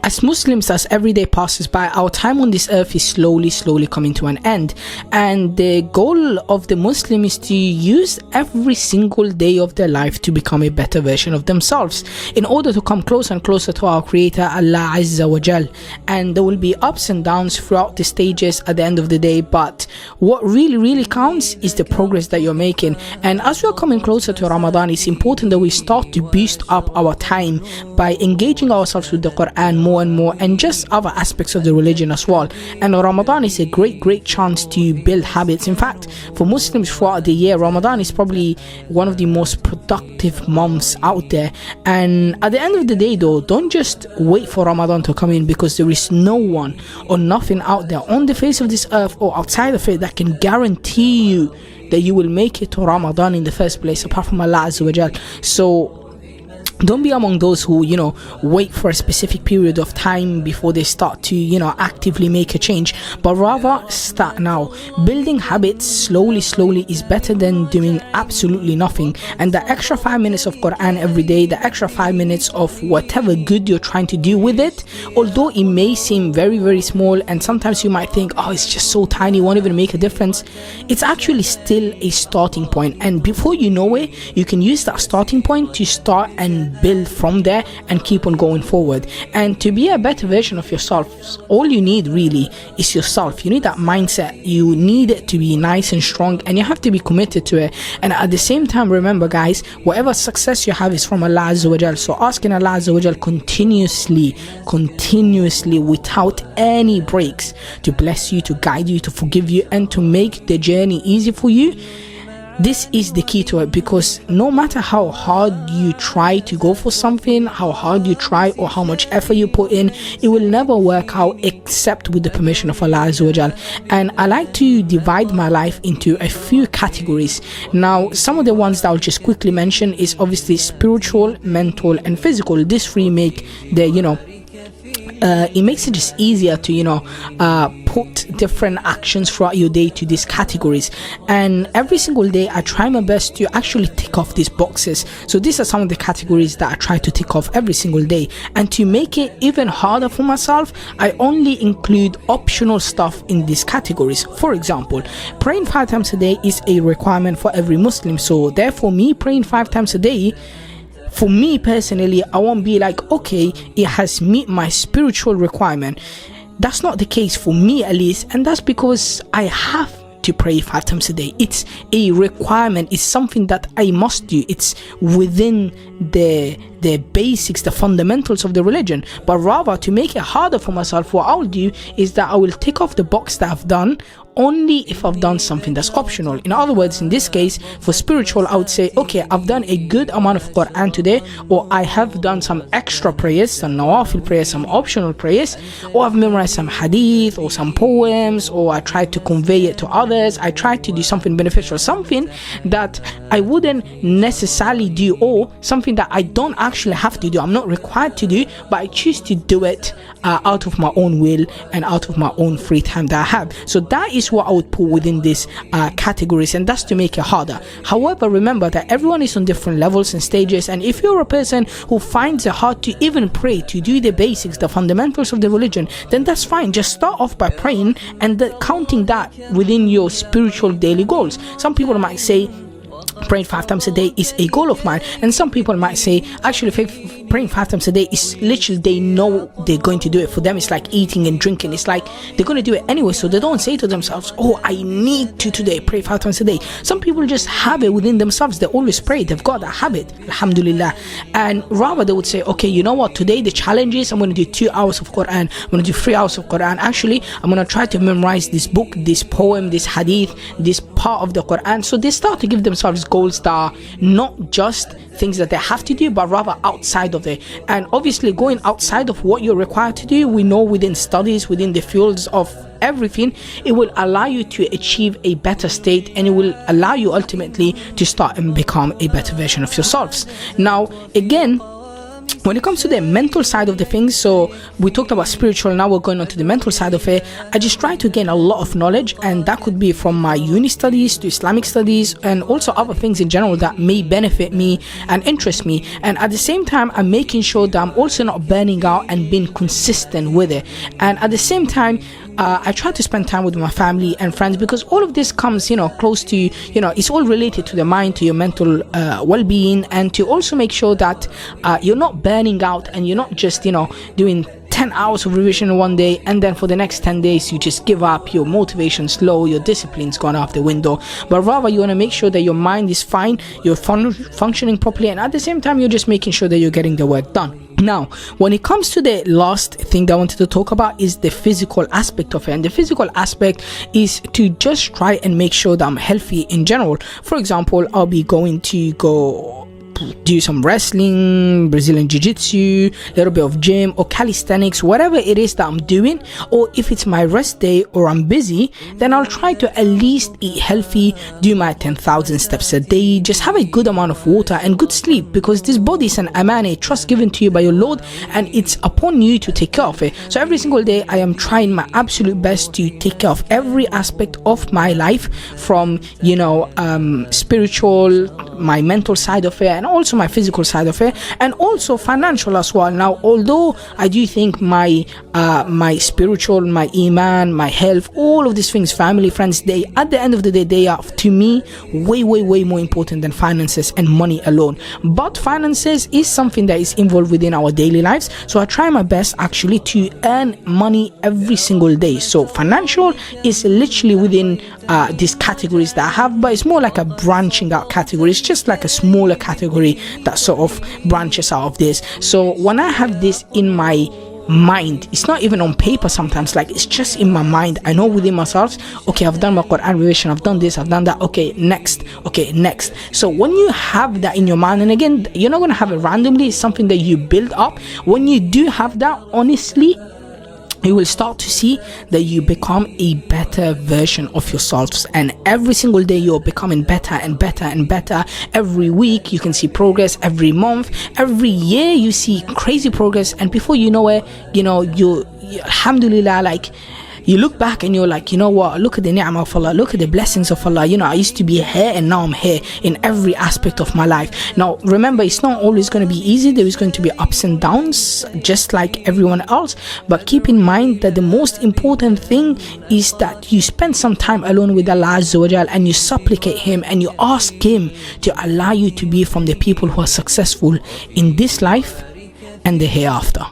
as Muslims, as every day passes by, our time on this earth is slowly coming to an end, and the goal of the Muslim is to use every single day of their life to become a better version of themselves in order to come closer and closer to our Creator, Allah Azza wa Jal. And there will be ups and downs throughout the stages at the end of the day, but what really counts is the progress that you're making. And as we're coming closer to Ramadan, it's important that we start to boost up our time by engaging ourselves with the Qur'an more and more, and just other aspects of the religion as well. And Ramadan is a great chance to build habits. In fact, for Muslims throughout the year, Ramadan is probably one of the most productive months out there. And at the end of the day though, don't just wait for Ramadan to come in, because there is no one or nothing out there on the face of this earth or outside of it that can guarantee you that you will make it to Ramadan in the first place, apart from Allah Azza wa Jal. So don't be among those who, wait for a specific period of time before they start to, actively make a change, but rather start now. Building habits slowly is better than doing absolutely nothing. And the extra 5 minutes of Qur'an every day, the extra 5 minutes of whatever good you're trying to do with it, although it may seem very small, and sometimes you might think, oh, it's just so tiny, won't even make a difference, it's actually still a starting point. And before you know it, you can use that starting point to start and build from there and keep on going forward. And to be a better version of yourself, all you need really is yourself. You need that mindset, you need it to be nice and strong, and you have to be committed to it. And at the same time, remember guys, whatever success you have is from Allah Azza wa Jal. So asking Allah Azza wa Jal continuously without any breaks to bless you, to guide you, to forgive you, and to make the journey easy for you. This is the key to it, because no matter how hard you try to go for something, how hard you try or how much effort you put in, it will never work out except with the permission of Allah Azza wa Jal. And I like to divide my life into a few categories. Now, some of the ones that I'll just quickly mention is obviously spiritual, mental, and physical. These three make the, it makes it just easier to put different actions throughout your day to these categories. And every single day I try my best to actually tick off these boxes. So these are some of the categories that I try to tick off every single day. And to make it even harder for myself, I only include optional stuff in these categories. For example, praying 5 times a day is a requirement for every Muslim. So therefore, me praying 5 times a day, for me personally, I won't be like, okay, it has met my spiritual requirement. That's not the case for me, at least, and that's because I have to pray 5 times a day. It's a requirement. It's something that I must do. It's within the basics, the fundamentals of the religion. But rather, to make it harder for myself, what I'll do is that I will tick off the box that I've done only if I've done something that's optional. In other words, in this case, for spiritual, I would say, okay, I've done a good amount of Qur'an today, or I have done some extra prayers, some nawafil prayers, some optional prayers, or I've memorized some hadith or some poems, or I tried to convey it to others. I tried to do something beneficial, something that I wouldn't necessarily do, or something that I don't actually have to do. I'm not required to do, but I choose to do it out of my own will and out of my own free time that I have. So that is what I would put within these categories, and that's to make it harder. However, remember that everyone is on different levels and stages, and if you're a person who finds it hard to even pray, to do the basics, the fundamentals of the religion, then that's fine. Just start off by praying and counting that within your spiritual daily goals. Some people might say praying 5 times a day is a goal of mine, and some people might say actually praying 5 times a day is literally, they know they're going to do it. For them, it's like eating and drinking. It's like they're going to do it anyway, so they don't say to themselves, oh, I need to today pray 5 times a day. Some people just have it within themselves. They always pray. They've got that habit, alhamdulillah. And rather, they would say, okay, you know what, today the challenge is I'm going to do 2 hours of Quran, I'm going to do 3 hours of Quran. Actually, I'm going to try to memorize this book, this poem, this hadith, this part of the Quran. So they start to give themselves goals that are not just things that they have to do, but rather outside of it. And obviously, going outside of what you're required to do, we know within studies, within the fields of everything, it will allow you to achieve a better state, and it will allow you ultimately to start and become a better version of yourselves. Now, again, when it comes to the mental side of the things, so we talked about spiritual, now we're going on to the mental side of it. I just try to gain a lot of knowledge, and that could be from my uni studies to Islamic studies, and also other things in general that may benefit me and interest me. And at the same time, I'm making sure that I'm also not burning out and being consistent with it. And at the same time, I try to spend time with my family and friends, because all of this comes, close to, it's all related to the mind, to your mental well-being, and to also make sure that you're not burning out, and you're not just, doing 10 hours of revision in one day, and then for the next 10 days you just give up, your motivation's low, your discipline's gone out the window. But rather, you want to make sure that your mind is fine, you're functioning properly, and at the same time you're just making sure that you're getting the work done. Now, when it comes to the last thing that I wanted to talk about is the physical aspect of it. And the physical aspect is to just try and make sure that I'm healthy in general. For example, I'll be going to go do some wrestling, Brazilian jiu-jitsu, a little bit of gym or calisthenics, whatever it is that I'm doing. Or if it's my rest day or I'm busy, then I'll try to at least eat healthy, do my 10,000 steps a day, just have a good amount of water and good sleep, because this body is an aman, a trust given to you by your Lord, and it's upon you to take care of it. So every single day I am trying my absolute best to take care of every aspect of my life, from spiritual, my mental side of it, and also my physical side of it, and also financial as well. Now, although I do think my spiritual, my iman, my health, all of these things, family, friends, they, at the end of the day, they are to me way more important than finances and money alone. But finances is something that is involved within our daily lives, so I try my best actually to earn money every single day. So financial is literally within these categories that I have, but it's more like a branching out category. It's just like a smaller category that sort of branches out of this. So when I have this in my mind, it's not even on paper sometimes, like it's just in my mind. I know within myself, okay, I've done my Qur'an revision, I've done this, I've done that, okay, next. So when you have that in your mind, and again, you're not going to have it randomly, it's something that you build up. When you do have that, honestly, you will start to see that you become a better version of yourselves, and every single day you're becoming better and better and better. Every week you can see progress, every month, every year you see crazy progress, and before you know it, you alhamdulillah, like, you look back and you're like, you know what, look at the ni'mah of Allah, look at the blessings of Allah. I used to be here and now I'm here in every aspect of my life. Now, remember, it's not always going to be easy. There is going to be ups and downs, just like everyone else. But keep in mind that the most important thing is that you spend some time alone with Allah Azza wa Jal, and you supplicate Him and you ask Him to allow you to be from the people who are successful in this life and the hereafter.